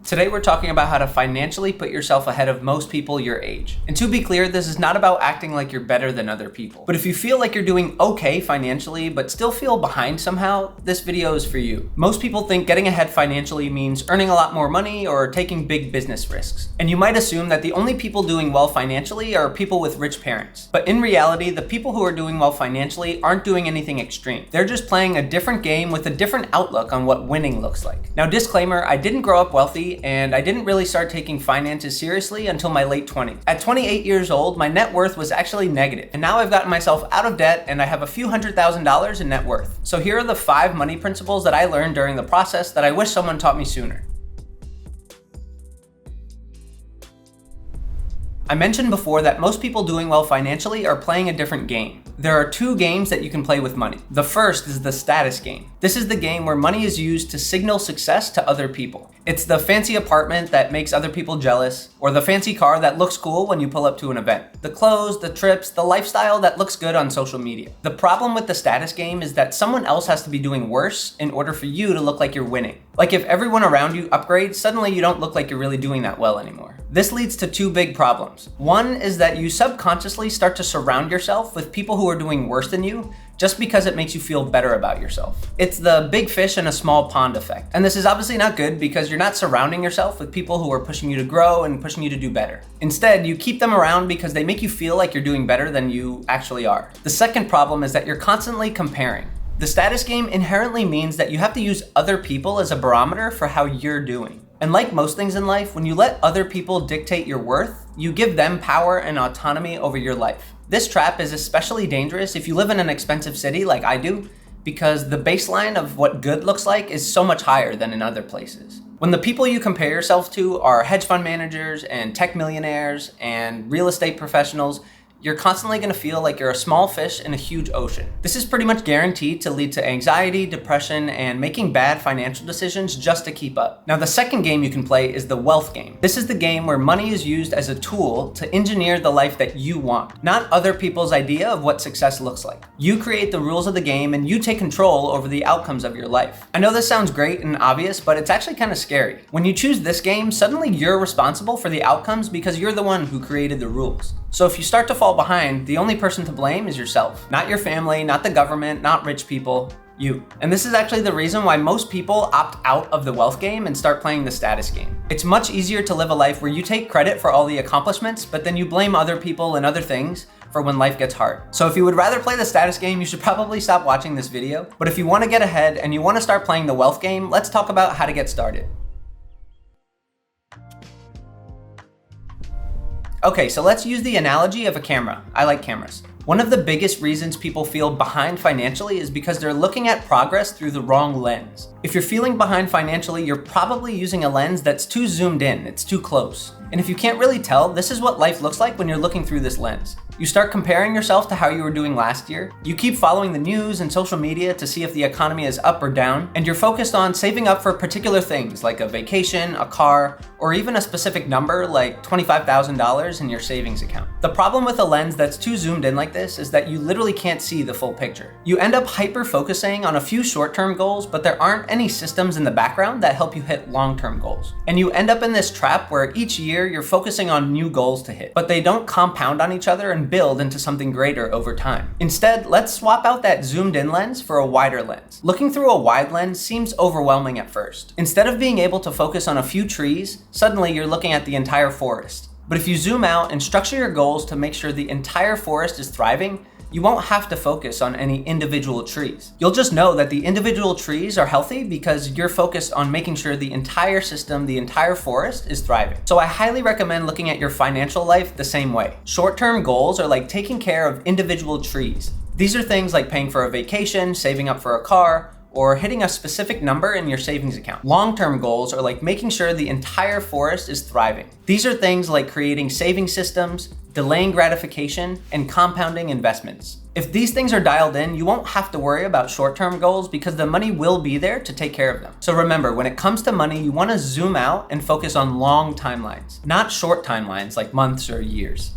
Today we're talking about how to financially put yourself ahead of most people your age. And to be clear, this is not about acting like you're better than other people. But if you feel like you're doing okay financially, but still feel behind somehow, this video is for you. Most people think getting ahead financially means earning a lot more money or taking big business risks. And you might assume that the only people doing well financially are people with rich parents. But in reality, the people who are doing well financially aren't doing anything extreme. They're just playing a different game with a different outlook on what winning looks like. Now, disclaimer, I didn't grow up wealthy, and I didn't really start taking finances seriously until my late 20s. At 28 years old, my net worth was actually negative, and now I've gotten myself out of debt and I have a few $100,000 in net worth. So here are the 5 money principles that I learned during the process that I wish someone taught me sooner. I mentioned before that most people doing well financially are playing a different game. There are 2 games that you can play with money. The first is the status game. This is the game where money is used to signal success to other people. It's the fancy apartment that makes other people jealous, or the fancy car that looks cool when you pull up to an event. The clothes, the trips, the lifestyle that looks good on social media. The problem with the status game is that someone else has to be doing worse in order for you to look like you're winning. Like if everyone around you upgrades, suddenly you don't look like you're really doing that well anymore. This leads to 2 big problems. One is that you subconsciously start to surround yourself with people who are doing worse than you just because it makes you feel better about yourself. It's the big fish in a small pond effect. And this is obviously not good because you're not surrounding yourself with people who are pushing you to grow and pushing you to do better. Instead, you keep them around because they make you feel like you're doing better than you actually are. The second problem is that you're constantly comparing. The status game inherently means that you have to use other people as a barometer for how you're doing. And like most things in life, when you let other people dictate your worth, you give them power and autonomy over your life. This trap is especially dangerous if you live in an expensive city like I do, because the baseline of what good looks like is so much higher than in other places. When the people you compare yourself to are hedge fund managers and tech millionaires and real estate professionals, you're constantly going to feel like you're a small fish in a huge ocean. This is pretty much guaranteed to lead to anxiety, depression, and making bad financial decisions just to keep up. Now, the second game you can play is the wealth game. This is the game where money is used as a tool to engineer the life that you want, not other people's idea of what success looks like. You create the rules of the game and you take control over the outcomes of your life. I know this sounds great and obvious, but it's actually kind of scary. When you choose this game, suddenly you're responsible for the outcomes because you're the one who created the rules. So if you start to fall behind, the only person to blame is yourself. Not your family, not the government, not rich people, you. And this is actually the reason why most people opt out of the wealth game and start playing the status game. It's much easier to live a life where you take credit for all the accomplishments, but then you blame other people and other things for when life gets hard. So if you would rather play the status game, you should probably stop watching this video. But if you want to get ahead and you want to start playing the wealth game, let's talk about how to get started. Okay, so let's use the analogy of a camera. I like cameras. One of the biggest reasons people feel behind financially is because they're looking at progress through the wrong lens. If you're feeling behind financially, you're probably using a lens that's too zoomed in, it's too close. And if you can't really tell, this is what life looks like when you're looking through this lens. You start comparing yourself to how you were doing last year. You keep following the news and social media to see if the economy is up or down, and you're focused on saving up for particular things like a vacation, a car, or even a specific number like $25,000 in your savings account. The problem with a lens that's too zoomed in like this is that you literally can't see the full picture. You end up hyper-focusing on a few short-term goals, but there aren't any systems in the background that help you hit long-term goals. And you end up in this trap where each year you're focusing on new goals to hit, but they don't compound on each other and build into something greater over time. Instead, let's swap out that zoomed in lens for a wider lens. Looking through a wide lens seems overwhelming at first. Instead of being able to focus on a few trees, suddenly you're looking at the entire forest. But if you zoom out and structure your goals to make sure the entire forest is thriving, you won't have to focus on any individual trees. You'll just know that the individual trees are healthy because you're focused on making sure the entire system, the entire forest is thriving. So I highly recommend looking at your financial life the same way. Short-term goals are like taking care of individual trees. These are things like paying for a vacation, saving up for a car, or hitting a specific number in your savings account. Long-term goals are like making sure the entire forest is thriving. These are things like creating saving systems, delaying gratification, and compounding investments. If these things are dialed in, you won't have to worry about short-term goals because the money will be there to take care of them. So remember, when it comes to money, you want to zoom out and focus on long timelines, not short timelines like months or years.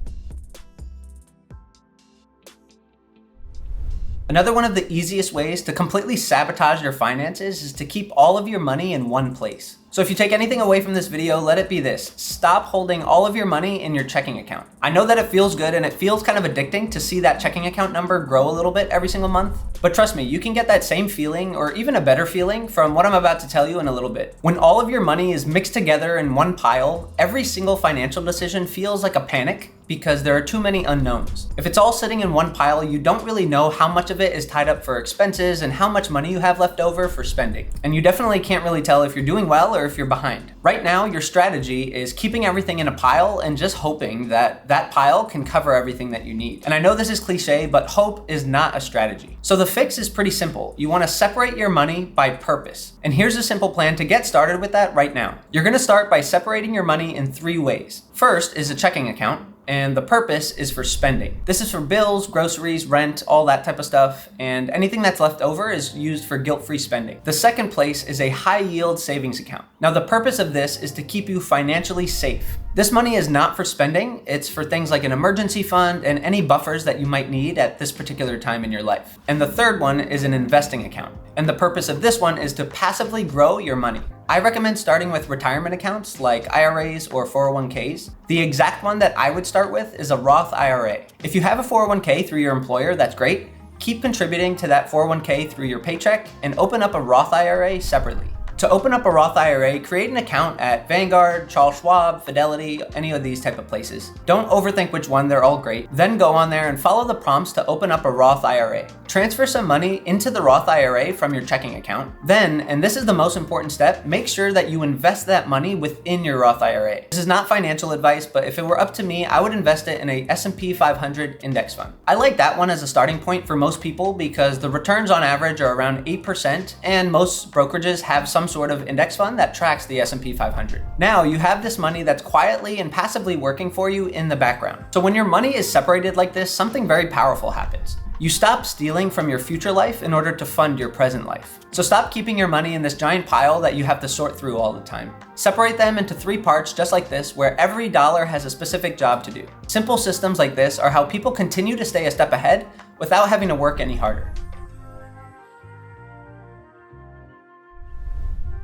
Another one of the easiest ways to completely sabotage your finances is to keep all of your money in one place. So if you take anything away from this video, let it be this: stop holding all of your money in your checking account. I know that it feels good and it feels kind of addicting to see that checking account number grow a little bit every single month. But trust me, you can get that same feeling or even a better feeling from what I'm about to tell you in a little bit. When all of your money is mixed together in one pile, every single financial decision feels like a panic because there are too many unknowns. If it's all sitting in one pile, you don't really know how much of it is tied up for expenses and how much money you have left over for spending. And you definitely can't really tell if you're doing well or if you're behind. Right now, your strategy is keeping everything in a pile and just hoping that that pile can cover everything that you need. And I know this is cliche, but hope is not a strategy. So the fix is pretty simple. You want to separate your money by purpose. And here's a simple plan to get started with that right now. You're going to start by separating your money in 3 ways. First is a checking account, and the purpose is for spending. This is for bills, groceries, rent, all that type of stuff, and anything that's left over is used for guilt-free spending. The second place is a high-yield savings account. Now, the purpose of this is to keep you financially safe. This money is not for spending, it's for things like an emergency fund and any buffers that you might need at this particular time in your life. And the third one is an investing account. And the purpose of this one is to passively grow your money. I recommend starting with retirement accounts like IRAs or 401ks. The exact one that I would start with is a Roth IRA. If you have a 401k through your employer, that's great. Keep contributing to that 401k through your paycheck and open up a Roth IRA separately. To open up a Roth IRA, create an account at Vanguard, Charles Schwab, Fidelity, any of these type of places. Don't overthink which one, they're all great. Then go on there and follow the prompts to open up a Roth IRA. Transfer some money into the Roth IRA from your checking account. Then, and this is the most important step, make sure that you invest that money within your Roth IRA. This is not financial advice, but if it were up to me, I would invest it in a S&P 500 index fund. I like that one as a starting point for most people because the returns on average are around 8%, and most brokerages have some sort of index fund that tracks the S&P 500. Now you have this money that's quietly and passively working for you in the background. So when your money is separated like this, something very powerful happens. You stop stealing from your future life in order to fund your present life. So stop keeping your money in this giant pile that you have to sort through all the time. Separate them into 3 parts just like this, where every dollar has a specific job to do. Simple systems like this are how people continue to stay a step ahead without having to work any harder.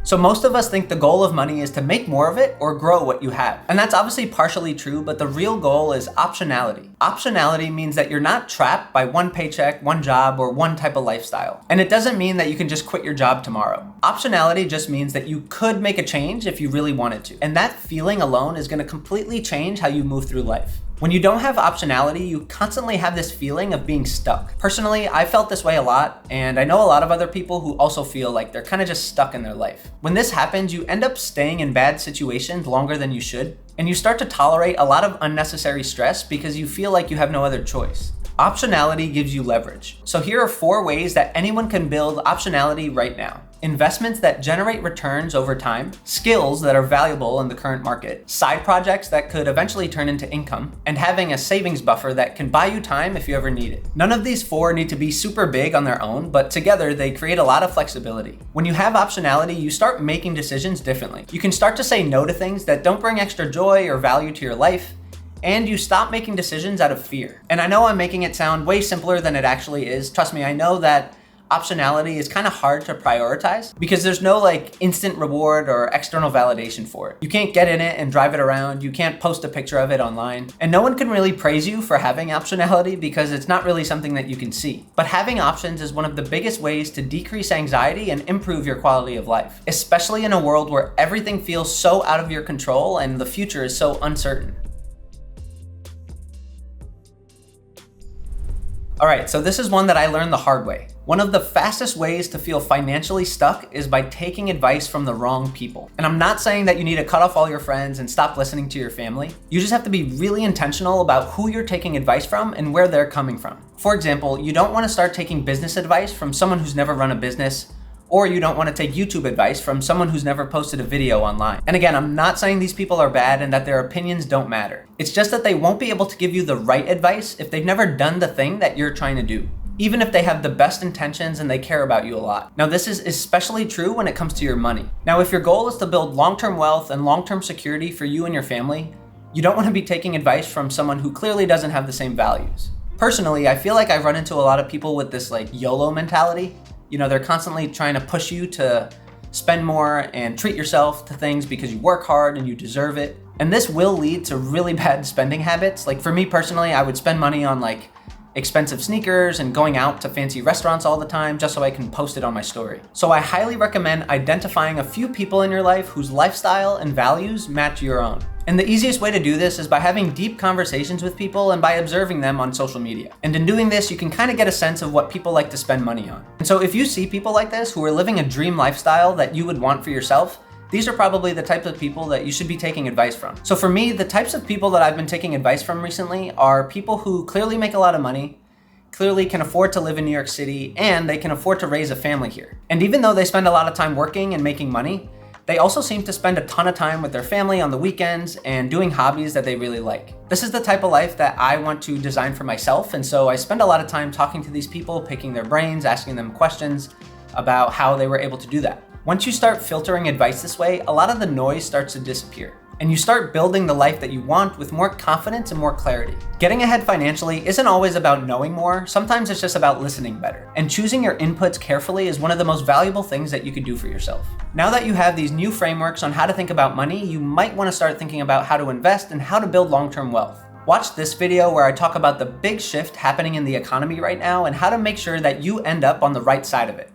So most of us think the goal of money is to make more of it or grow what you have. And that's obviously partially true, but the real goal is optionality. Optionality means that you're not trapped by one paycheck, one job, or one type of lifestyle. And it doesn't mean that you can just quit your job tomorrow. Optionality just means that you could make a change if you really wanted to. And that feeling alone is going to completely change how you move through life. When you don't have optionality, you constantly have this feeling of being stuck. Personally, I felt this way a lot, and I know a lot of other people who also feel like they're kind of just stuck in their life. When this happens, you end up staying in bad situations longer than you should, and you start to tolerate a lot of unnecessary stress because you feel like you have no other choice. Optionality gives you leverage. So here are 4 ways that anyone can build optionality right now. Investments that generate returns over time, skills that are valuable in the current market, side projects that could eventually turn into income, and having a savings buffer that can buy you time if you ever need it. None of these 4 need to be super big on their own, but together they create a lot of flexibility. When you have optionality, you start making decisions differently. You can start to say no to things that don't bring extra joy or value to your life, and you stop making decisions out of fear. And I know I'm making it sound way simpler than it actually is. Trust me, I know that optionality is kind of hard to prioritize because there's no instant reward or external validation for it. You can't get in it and drive it around. You can't post a picture of it online. And no one can really praise you for having optionality because it's not really something that you can see. But having options is one of the biggest ways to decrease anxiety and improve your quality of life, especially in a world where everything feels so out of your control and the future is so uncertain. All right, so this is one that I learned the hard way. One of the fastest ways to feel financially stuck is by taking advice from the wrong people. And I'm not saying that you need to cut off all your friends and stop listening to your family. You just have to be really intentional about who you're taking advice from and where they're coming from. For example, you don't want to start taking business advice from someone who's never run a business, or you don't want to take YouTube advice from someone who's never posted a video online. And again, I'm not saying these people are bad and that their opinions don't matter. It's just that they won't be able to give you the right advice if they've never done the thing that you're trying to do, even if they have the best intentions and they care about you a lot. Now, this is especially true when it comes to your money. Now, if your goal is to build long-term wealth and long-term security for you and your family, you don't want to be taking advice from someone who clearly doesn't have the same values. Personally, I feel like I've run into a lot of people with this YOLO mentality. You know, they're constantly trying to push you to spend more and treat yourself to things because you work hard and you deserve it. And this will lead to really bad spending habits. Like for me personally, I would spend money on like expensive sneakers and going out to fancy restaurants all the time just so I can post it on my story. So I highly recommend identifying a few people in your life whose lifestyle and values match your own. And the easiest way to do this is by having deep conversations with people and by observing them on social media. And in doing this, you can kind of get a sense of what people like to spend money on. And so if you see people like this who are living a dream lifestyle that you would want for yourself, these are probably the types of people that you should be taking advice from. So for me, the types of people that I've been taking advice from recently are people who clearly make a lot of money, clearly can afford to live in New York City, and they can afford to raise a family here. And even though they spend a lot of time working and making money, they also seem to spend a ton of time with their family on the weekends and doing hobbies that they really like. This is the type of life that I want to design for myself, and so I spend a lot of time talking to these people, picking their brains, asking them questions about how they were able to do that. Once you start filtering advice this way, a lot of the noise starts to disappear, and you start building the life that you want with more confidence and more clarity. Getting ahead financially isn't always about knowing more, sometimes it's just about listening better. And choosing your inputs carefully is one of the most valuable things that you can do for yourself. Now that you have these new frameworks on how to think about money, you might want to start thinking about how to invest and how to build long-term wealth. Watch this video where I talk about the big shift happening in the economy right now and how to make sure that you end up on the right side of it.